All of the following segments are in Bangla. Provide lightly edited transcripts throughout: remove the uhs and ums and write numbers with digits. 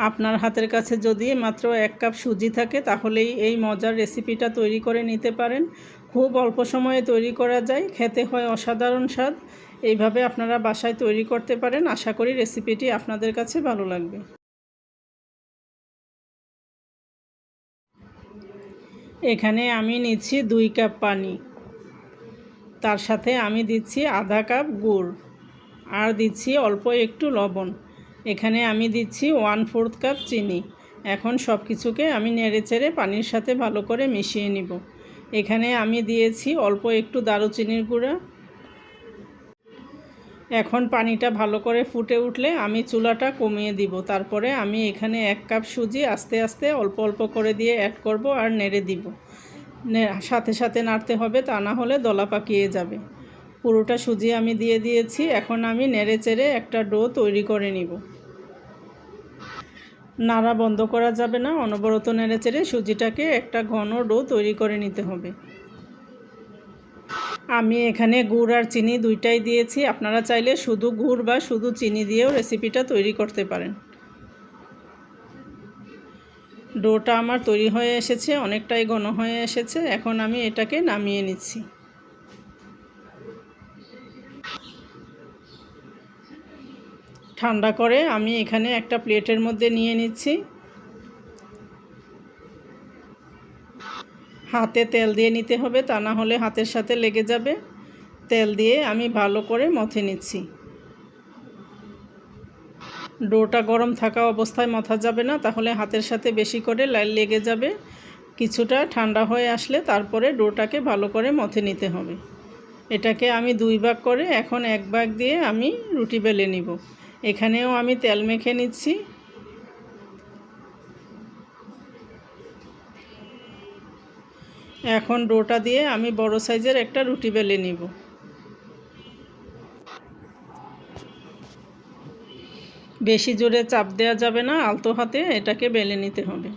আপনার হাতের কাছে যদি মাত্র 1 কাপ সুজি থাকে তাহলেই এই মজার রেসিপিটা তৈরি করে নিতে পারেন। খুব অল্প সময়ে তৈরি করা যায়, খেতে হয় অসাধারণ স্বাদ। এইভাবে আপনারা বাসায় তৈরি করতে পারেন। আশা করি রেসিপিটি আপনাদের কাছে ভালো লাগবে। এখানে আমি নিচ্ছি 2 কাপ পানি, তার সাথে আমি দিচ্ছি আধা কাপ গুড় আর দিচ্ছি অল্প একটু লবণ। এখানে আমি দিচ্ছি 1/4 কাপ চিনি। এখন সব কিছুকে আমি নেড়েচেড়ে পানির সাথে ভালো করে মিশিয়ে নিব। এখানে আমি দিয়েছি অল্প একটু দারুচিনির গুঁড়া। এখন পানিটা ভালো করে ফুটে উঠলে আমি চুলাটা কমিয়ে দিব। তারপরে আমি এখানে 1 কাপ সুজি আস্তে আস্তে অল্প অল্প করে দিয়ে অ্যাড করব আর নেড়ে দিব। সাথে সাথে নাড়তে হবে, তা না হলে দলা পাকিয়ে যাবে। পুরোটা সুজি আমি দিয়ে দিয়েছি। এখন আমি নেড়েচেড়ে একটা ডো তৈরি করে নিব। নাড়া বন্ধ করা যাবে না, অনবরত নেড়েচেড়ে সুজিটাকে একটা ঘন ডো তৈরি করে নিতে হবে। আমি এখানে গুড় আর চিনি দুইটাই দিয়েছি। আপনারা চাইলে শুধু গুড় বা শুধু চিনি দিয়েও রেসিপিটা তৈরি করতে পারেন। ডোটা আমার তৈরি হয়ে এসেছে, অনেকটাই ঘন হয়ে এসেছে। এখন আমি এটাকে নামিয়ে নিচ্ছি। ঠান্ডা করে আমি এখানে একটা প্লেটের মধ্যে নিয়ে নিচ্ছি। হাতে তেল দিয়ে নিতে হবে, তা না হলে হাতের সাথে লেগে যাবে। তেল দিয়ে আমি ভালো করে মথে নিচ্ছি। ডোটা গরম থাকা অবস্থায় মথা যাবে না, তাহলে হাতের সাথে বেশি করে লেগে যাবে। কিছুটা ঠান্ডা হয়ে আসলে তারপরে ডোটাকে ভালো করে মথে নিতে হবে। এটাকে আমি 2 ভাগ করে এখন 1 ভাগ দিয়ে আমি রুটি বেলে নিব। এখানেও আমি তেল মেখে নিচ্ছি। এখন ডোটা দিয়ে আমি বড় সাইজের একটা রুটি বেলে নিব। বেশি জোরে চাপ দেওয়া যাবে না, আলতো হাতে এটাকে বেলে নিতে হবে।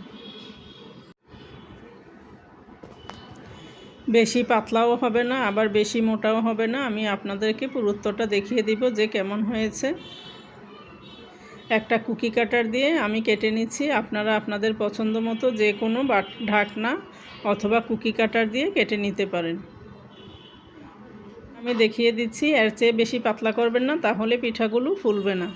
বেশি পাতলাও হবে না, আবার বেশি মোটাও হবে না। আমি আপনাদেরকে পুরুত্বটা দেখিয়ে দিব যে কেমন হয়েছে। একটা কুকি কাটার দিয়ে আমি কেটে নিচ্ছি। আপনারা আপনাদের পছন্দ মতো যে কোনো ঢাকনা অথবা কুকি কাটার দিয়ে কেটে নিতে পারেন। আমি দেখিয়ে দিচ্ছি, এর চেয়ে বেশি পাতলা করবেন না, তাহলে পিঠাগুলো ফুলবে না।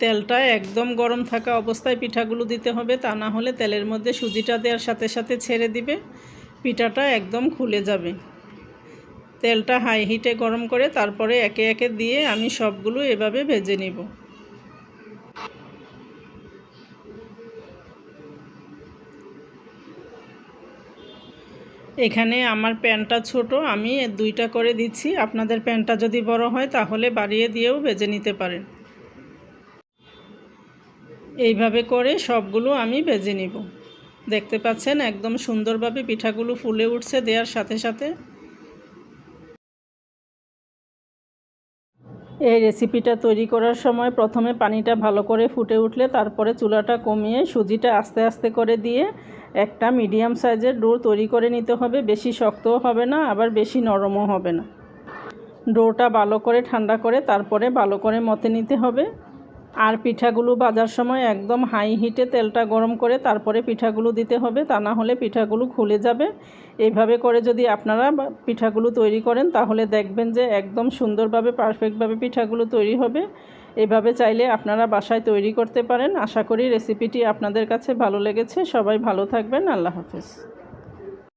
তেলটা একদম গরম থাকা অবস্থায় পিঠাগুলো দিতে হবে, তা না হলে তেলের মধ্যে সুজিটা দেওয়ার সাথে সাথে ছেড়ে দিবে, পিঠাটা একদম খুলে যাবে। তেলটা হাই হিটে গরম করে তারপরে একে একে দিয়ে আমি সবগুলো এভাবে ভেজে নিব। এখানে আমার প্যানটা ছোট, আমি 2টা করে দিচ্ছি। আপনাদের প্যানটা যদি বড় হয় তাহলে বাড়িয়ে দিয়েও ভেজে নিতে পারেন। এইভাবে করে সবগুলো আমি ভেজে নিব। দেখতে পাচ্ছেন একদম সুন্দরভাবে পিঠাগুলো ফুলে উঠছে দেওয়ার সাথে সাথে। এই রেসিপিটা তৈরি করার সময় প্রথমে পানিটা ভালো করে ফুটে উঠলে তারপরে চুলাটা কমিয়ে সুজিটা আস্তে আস্তে করে দিয়ে একটা মিডিয়াম সাইজের ডো তৈরি করে নিতে হবে। বেশি শক্তও হবে না, আবার বেশি নরমও হবে না। ডোটা ভালো করে ঠান্ডা করে তারপরে ভালো করে মথে নিতে হবে। আর পিঠাগুলো ভাজার সময় একদম হাই হিটে তেলটা গরম করে তারপরে পিঠাগুলো দিতে হবে, তা না হলে পিঠাগুলো খুলে যাবে। এইভাবে করে যদি আপনারা পিঠাগুলো তৈরি করেন তাহলে দেখবেন যে একদম সুন্দরভাবে পারফেক্টভাবে পিঠাগুলো তৈরি হবে। এভাবে চাইলে আপনারা বাসায় তৈরি করতে পারেন। আশা করি রেসিপিটি আপনাদের কাছে ভালো লেগেছে। সবাই ভালো থাকবেন। আল্লাহ হাফেজ।